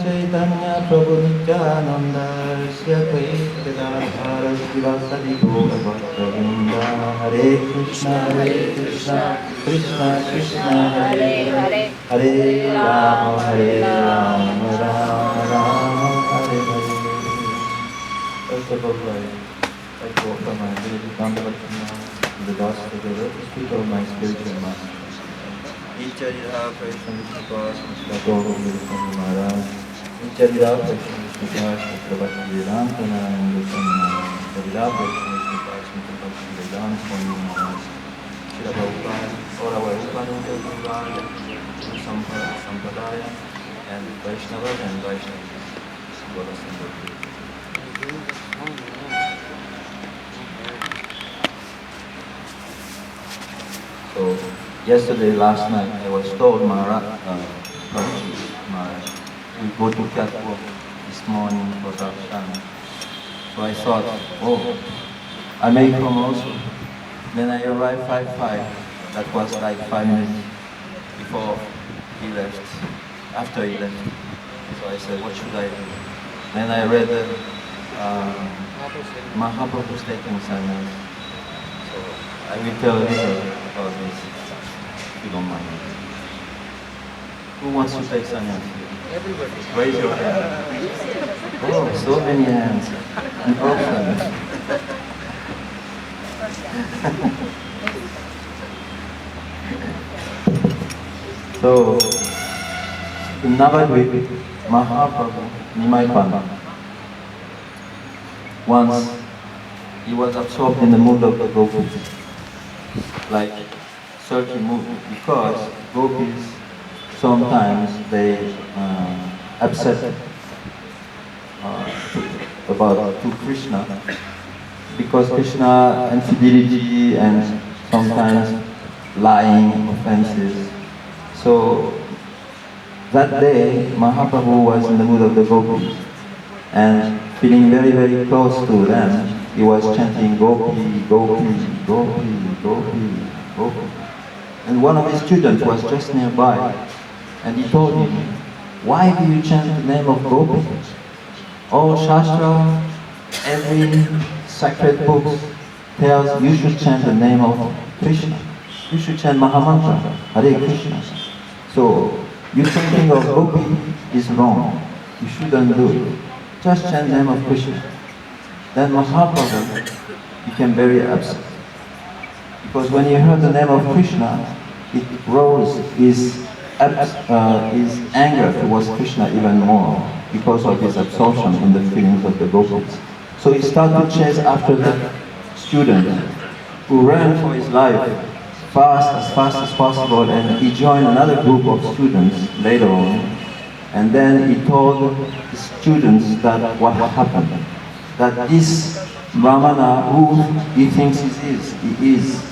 Chaitanya Prabhu Nityananda Shri Advaita Gadadhara Srivasadi Gaura Bhattavinda Hare Krishna Krishna Krishna Hare Hare Hare Rama Rama Rama Hare Hare. First of all, I go from my village Dandavachana to the last of the feet of my spiritual master. Icharira Krishna Vishnupas Mr. Gaurav Goswami Maharaj. Icharira Krishna Vishnupas Mr. Bhaktivedanta Narayan Goswami Maharaj. Icharira Krishna Vishnupas Mr. Bhaktivedanta Swami Maharaj. Shri Prabhupada, or our Upananda Guruvaya, Sampradaya, and Vaishnava and Vaishnava. So, yesterday, last night, I was told Maharaj, we go to Katwa this morning for darshan. So I thought, oh, I may come also. Then I arrived 5:05. That was like 5 minutes before he left, after he left. So I said, what should I do? Then I read Mahaprabhu's taking sannyas. So I will tell a little about this, if you don't mind. Who wants to take sannyas? Everybody. Raise your hand. Oh, so many hands. And often. So, in Navadvip, Mahaprabhu, Nimai Panda, once he was absorbed in the mood of the gopis, like searching mood, because gopis sometimes they upset about to Krishna, because Krishna infidelity and sometimes lying offenses. So that day Mahaprabhu was in the mood of the gopis, and feeling very, very close to them, he was chanting Gopi, Gopi, Gopi, Gopi, Gopi. And one of his students was just nearby, and he told him, why do you chant the name of Gopi? All Shastra, every sacred book tells you should chant the name of Krishna. You should chant Mahamantra, Hare Krishna. So, you thinking of Gopi is wrong. You shouldn't do it. Just chant the name of Krishna. Then Mahaprabhu became very upset. Because when he heard the name of Krishna, it rose his anger towards Krishna even more, because of his absorption in the feelings of the gopis. So he started to chase after the student, who ran for his life as fast as possible, and he joined another group of students later on. And then he told the students that what happened, that this Brahmana who he thinks he is,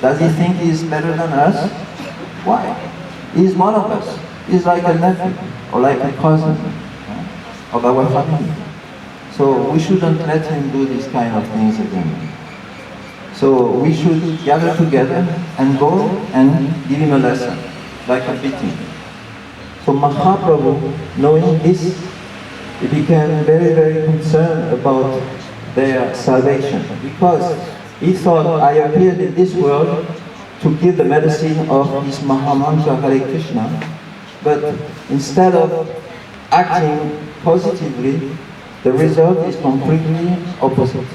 does he think he is better than us? Why? He is one of us. He is like a nephew, or like a cousin of our family. So we shouldn't let him do these kind of things again. So we should gather together and go and give him a lesson, like a beating. So Mahaprabhu, knowing this, he became very, very concerned about their salvation, because he thought, I appeared in this world to give the medicine of this Mahamantra Hare Krishna, but instead of acting positively, the result is completely opposite.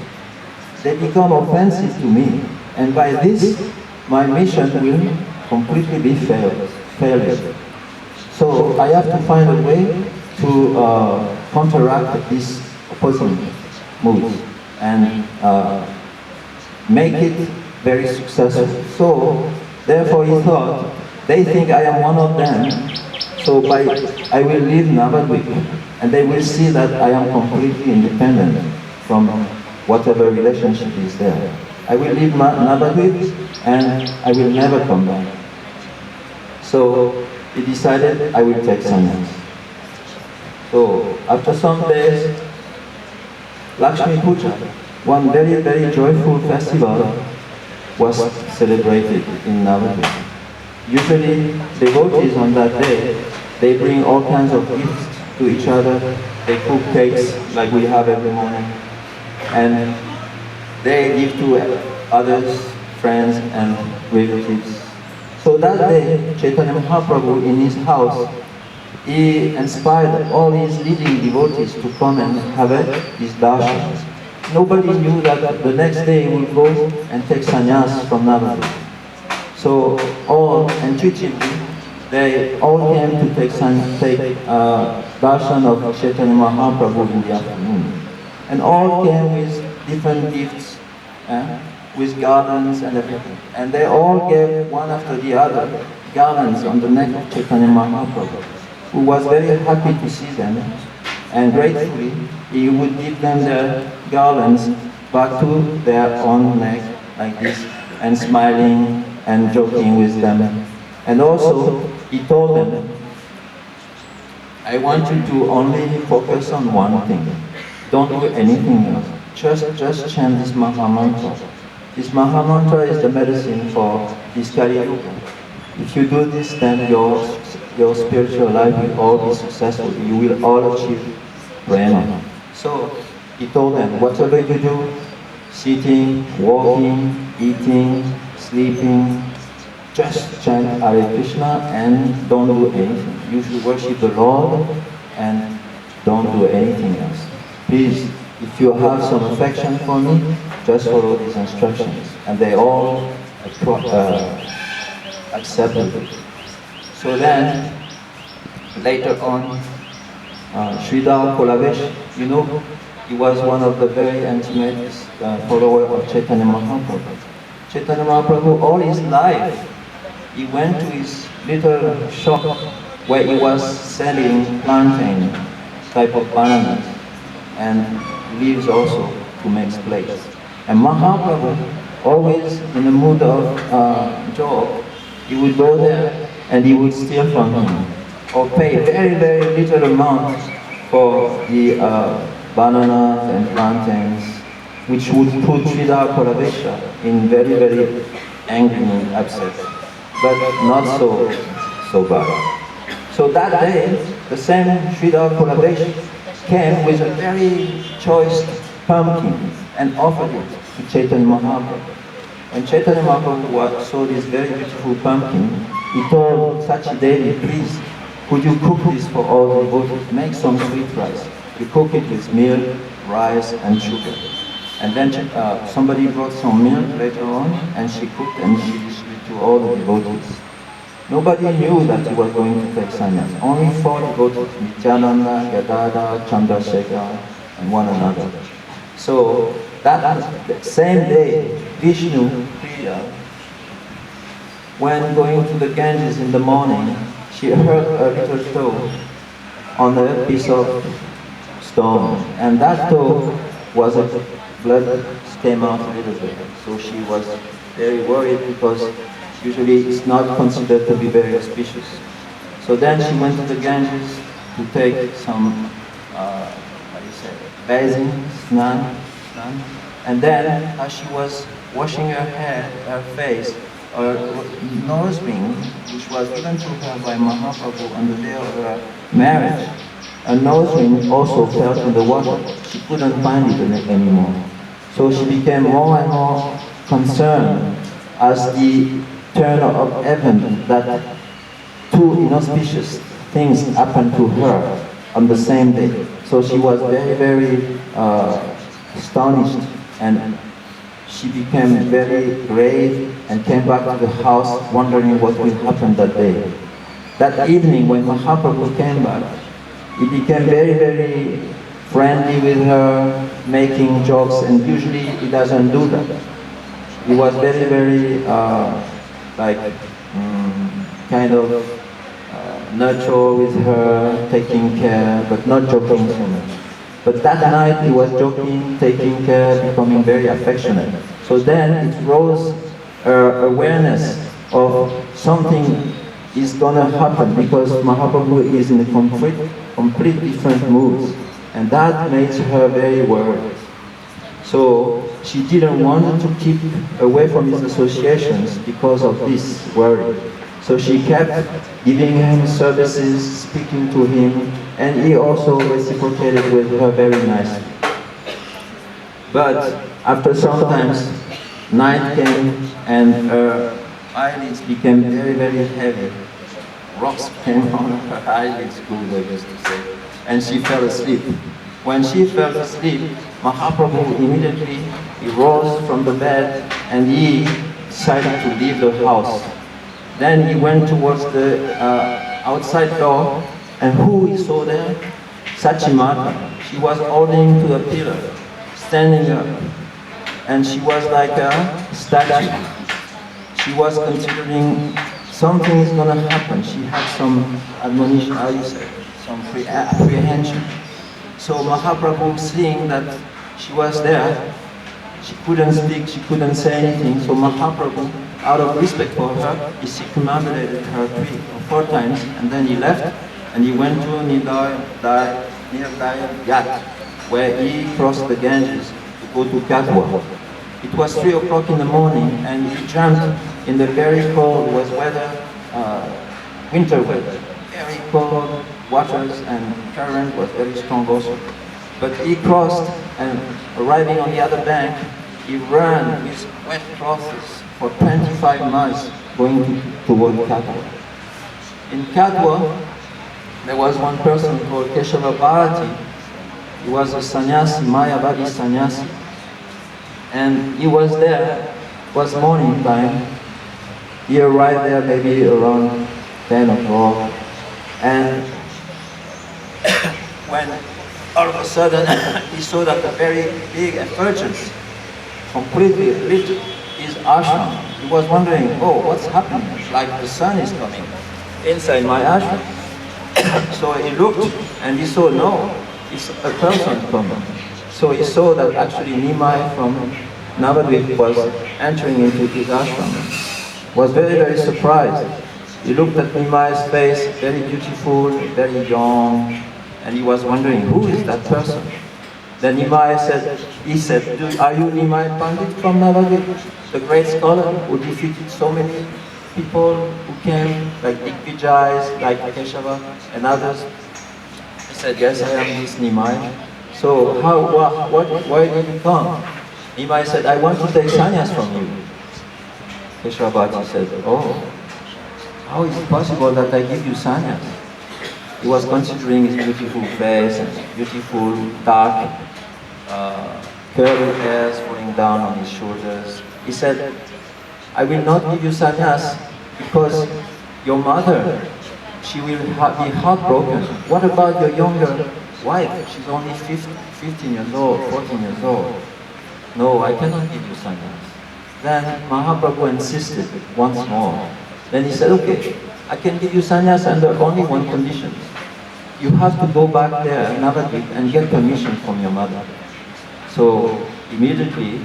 They become offensive to me, and by this, my mission will completely be failure. So I have to find a way to counteract this opposing mood and make it very successful. So therefore he thought, they think I am one of them, so I will leave Navadvip, and they will see that I am completely independent from whatever relationship is there. I will leave Navadvip and I will never come back. So he decided I will take sannyas. So after some days, Lakshmi Puja, one very, very joyful festival, was celebrated in Navadvip. Usually devotees on that day, They bring all kinds of gifts to each other. They cook cakes like we have every morning. And they give to others, friends and relatives. So that day, Chaitanya Mahaprabhu in his house, he inspired all his leading devotees to come and have his darshan. Nobody knew that the next day he would go and take sannyas from Navadvip. So all intuitively, they all came to take darshan of Chaitanya Mahaprabhu in the afternoon. And all came with different gifts, with garlands and everything. And they all gave one after the other garlands on the neck of Chaitanya Mahaprabhu, who was very happy to see them. And gratefully, he would give them their garlands back to their own neck, like this, and smiling and joking with them. And also, he told them, I want you to only focus on one thing. Don't do anything else. Just chant this Maha Mantra. This Maha Mantra is the medicine for this Kali Yuga. If you do this, then your spiritual life will all be successful. You will all achieve prema. So he told them, whatever you do, sitting, walking, eating, sleeping, just chant Hare Krishna and don't do anything. You should worship the Lord and don't do anything else. Please, if you have some affection for me, just follow these instructions. And they all accepted it. So then, later on, Sridhar Kolavesh, you know, he was one of the very intimate followers of Chaitanya Mahaprabhu. Chaitanya Mahaprabhu, all his life, he went to his little shop where he was selling plantain type of bananas and leaves also to make plates. And Mahaprabhu, always in the mood of joy, he would go there and he would steal from him or pay very, very little amount for the bananas and plantains, which would put Sridhar Kolavesha in very, very angry and upset, but not so bad. So that day, the same Sridhar Kolavesha came with a very choice pumpkin and offered it to Chaitanya Mahaprabhu. When Chaitanya Mahaprabhu saw this very beautiful pumpkin, he told Sachi Devi, please, could you cook this for all the devotees? Make some sweet rice. You cook it with milk, rice and sugar. And then somebody brought some milk later on and she cooked and she distributed to all the devotees. Nobody knew that he was going to take sannyas. Only 4 devotees, Nityananda, Gadadhar, Chandrasekhar, and one another. So that same day, Vishnu Priya, when going to the Ganges in the morning, she heard a little toe on a piece of stone, and that toe was a blood came out a little bit. So she was very worried because usually it's not considered to be very auspicious. So then she went to the Ganges to take some, bathing, snan, and then as she was washing her hair, her face, her nose ring, which was given to her by Mahaprabhu on the day of her marriage, her nose ring also fell in the water. She couldn't find it anymore. So she became more and more concerned as the turn of heaven that 2 inauspicious things happened to her on the same day. So she was very, very astonished, and she became very grave and came back to the house wondering what will happen that day. That evening when Mahaprabhu came back, he became very, very friendly with her, making jokes, and usually he doesn't do that. He was very, very kind of nurture with her, taking care, but not joking so much. But that night he was joking, taking care, becoming very affectionate. So then it rose her awareness of something is gonna happen because Mahaprabhu is in a complete different mood. And that makes her very worried. So she didn't want to keep away from his associations because of this worry. So she kept giving him services, speaking to him, and he also reciprocated with her very nicely. But after some times, night came and her eyelids became very, very heavy. Rocks came on her eyelids, Guru used to say, and she fell asleep. When she fell asleep, Mahaprabhu immediately he rose from the bed and he decided to leave the house. Then he went towards the outside door, and who he saw there? Sachimata. She was holding to a pillar, standing up, and she was like a statue. She was considering something is going to happen. She had some admonition, how you say, some apprehension. So Mahaprabhu, seeing that she was there, she couldn't speak, she couldn't say anything. So Mahaprabhu, out of respect for her, he circumambulated her 3 or 4 times, and then he left, and he went to Nildaya Ghat, where he crossed the Ganges to go to Katwa. It was 3 o'clock in the morning, and he jumped in the very cold weather, winter weather, very cold waters, and current was very strong also. But he crossed, and arriving on the other bank, he ran with wet clothes for 25 miles going toward Katwa. In Katwa, there was one person called Keshava Bharati. He was a sannyasi, Mayavadi sannyasi. And he was there, it was morning time. He arrived there maybe around 10 o'clock. And when all of a sudden he saw that a very big effulgence completely lit his ashram. He was wondering, oh, what's happening? Like the sun is coming inside my ashram. So he looked and he saw, no, it's a person coming. So he saw that actually Nimai from Navadvip was entering into his ashram. Was very, very surprised. He looked at Nimai's face, very beautiful, very young, and he was wondering, who is that person? Then Nimai said, are you Nimai Pandit from Navadvip, the great scholar who defeated so many people who came, like Digvijayas, like Keshava and others? He said, yes, I am this Nimai. So why did you come? Nimai said, I want to take sannyas from you. Keshava Bharati said, oh, how is it possible that I give you sannyas? He was considering his beautiful face and beautiful dark curly hairs falling down on his shoulders. He said, I will not give you sannyas because your mother, she will be heartbroken. What about your younger wife? She's only 15 years old, 14 years old. No, I cannot give you sannyas. Then Mahaprabhu insisted once more. Then he said, okay, I can give you sannyas under only one condition. You have to go back there, Navadvip, and get permission from your mother. So immediately,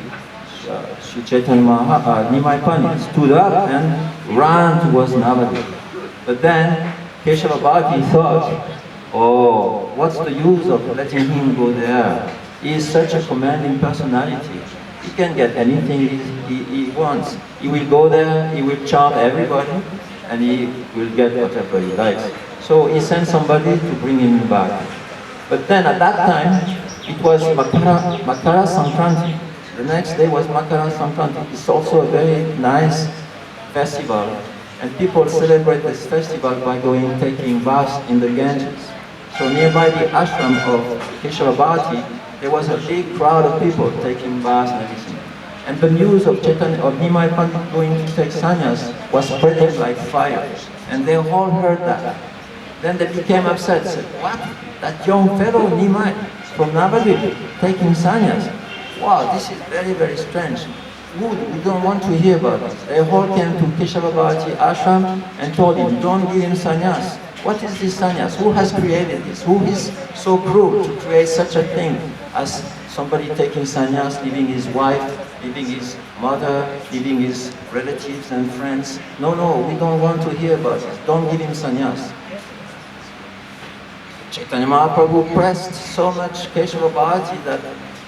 Sri Chaitanya Nimai Pandit stood up and ran towards Navadvip. But then Keshava Bharati thought, oh, what's the use of letting him go there? He is such a commanding personality. He can get anything he wants. He will go there, he will charm everybody, and he will get whatever he likes. So he sent somebody to bring him back. But then at that time, it was Makara Sankranti. The next day was Makara Sankranti. It's also a very nice festival. And people celebrate this festival by taking baths in the Ganges. So nearby the ashram of Keshava Bharati, there was a big crowd of people taking baths and everything. And the news of Nimai Pandit going to take sannyas was spreading like fire. And they all heard that. Then they became upset, said, what? That young fellow Nimai from Navadvip taking sannyas? Wow, this is very, very strange. We don't want to hear about it. They all came to Keshava Bharati ashram and told him, don't give him sannyas. What is this sannyas? Who has created this? Who is so cruel to create such a thing as somebody taking sannyas, leaving his wife, leaving his mother, leaving his relatives and friends? No, we don't want to hear about it. Don't give him sannyas. Chaitanya Mahaprabhu pressed so much Keshava Bharati that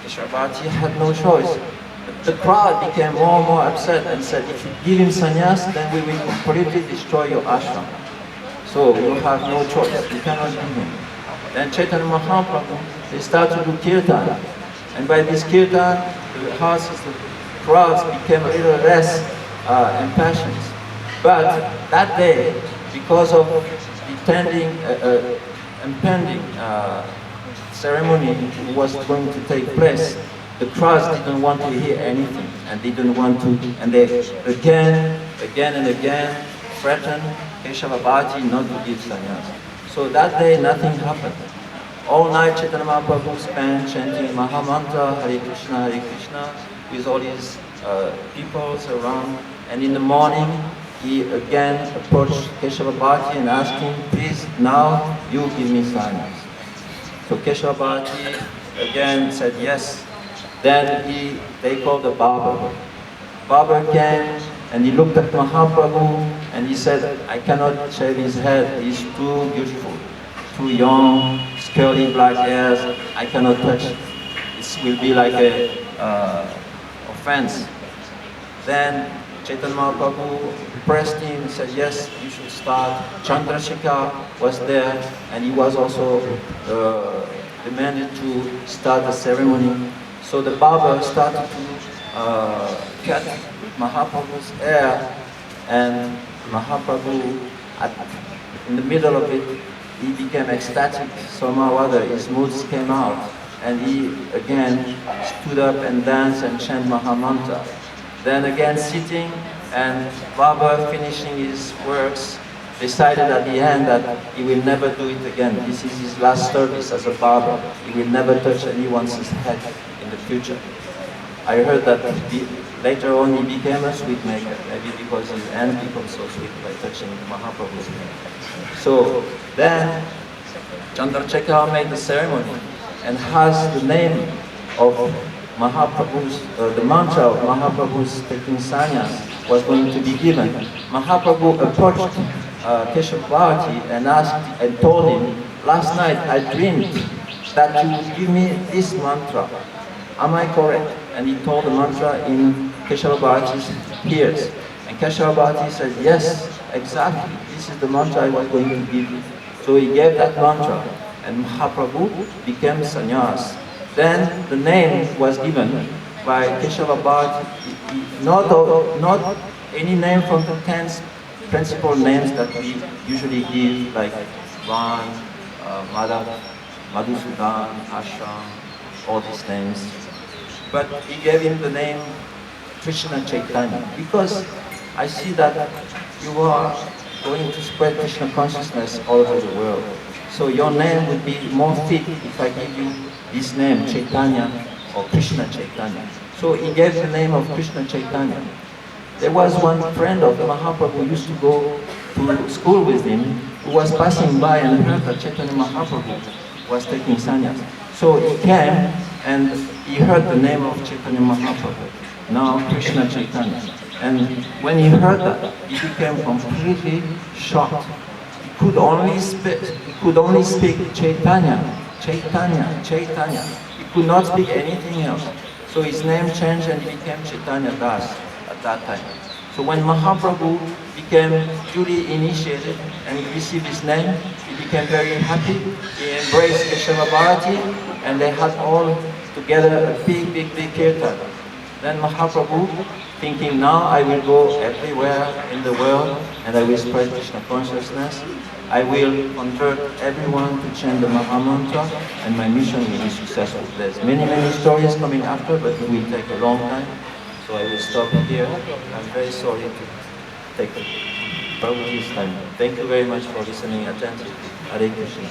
Keshava Bharati had no choice. The crowd became more and more upset and said, if you give him sannyas, then we will completely destroy your ashram. So you have no choice, you cannot do him. Then Chaitanya Mahaprabhu, they start to do kirtan. And by this kirtan, the houses, the crowds became a little less impassioned. But that day, because of the impending ceremony was going to take place, the crowds didn't want to hear anything, and they didn't want to, and they again and again threatened Keshava Bharati not to give sannyas. So that day nothing happened. All night Chaitanya Mahaprabhu spent chanting Mahamantra, Hare Krishna, with all his people around. And in the morning, he again approached Keshava Bharati and asked him, please now you give me sannyas. So Keshava Bharati again said yes. Then they called the barber. Barber came and he looked at Mahaprabhu and he said, I cannot shave his head, he's too beautiful, too young, curly black hairs, I cannot touch. It will be like a offense. Then Chaitanya Mahaprabhu pressed him and said, yes, you should start. Chandrasekhar was there and he was also demanded to start the ceremony. So the barber started to cut Mahaprabhu's hair, and Mahaprabhu, in the middle of it, he became ecstatic. Somehow or other, his moods came out, and he again stood up and danced and chanted Mahamantra. Then again sitting, and barber finishing his works, decided at the end that he will never do it again. This is his last service as a barber. He will never touch anyone's head in the future. I heard that later on he became a sweet maker, maybe because his hand became so sweet by touching Mahaprabhu's head. So then Chandrasekhar made the ceremony and has the name of Mahaprabhu's, the mantra of Mahaprabhu's taking sannyas was going to be given. Mahaprabhu approached Keshava Bharati and asked and told him, last night I dreamed that you would give me this mantra. Am I correct? And he told the mantra in Keshava Bharati's ears. And Keshava Bharati said, yes, exactly. This is the mantra I was going to give you. So he gave that mantra and Mahaprabhu became sannyas. Then the name was given by Keshava Bharati, not any name from the 10 principal names that we usually give, like Van, Madhav, Madhusudan, Ashram, all these names. But he gave him the name Krishna Chaitanya, because I see that you are going to spread Krishna consciousness all over the world. So your name would be more fit if I give you this name, Chaitanya, or Krishna Chaitanya. So he gave the name of Krishna Chaitanya. There was one friend of Mahaprabhu who used to go to school with him, who was passing by and heard that Chaitanya Mahaprabhu was taking sannyas. So he came and he heard the name of Chaitanya Mahaprabhu, now Krishna Chaitanya. And when he heard that, he became completely shocked. He could only speak Chaitanya, Chaitanya, Chaitanya. He could not speak anything else. So his name changed and he became Chaitanya Das at that time. So when Mahaprabhu became duly initiated and received his name, he became very happy. He embraced Keshava Bharati and they had all together a big kirtan. Then Mahaprabhu, thinking now I will go everywhere in the world and I will spread Krishna consciousness, I will convert everyone to chant the Mahamantra and my mission will be successful. There's many stories coming after, but it will take a long time. So I will stop here. I'm very sorry to take Prabhuji's time. Thank you very much for listening attentively. Hare Krishna.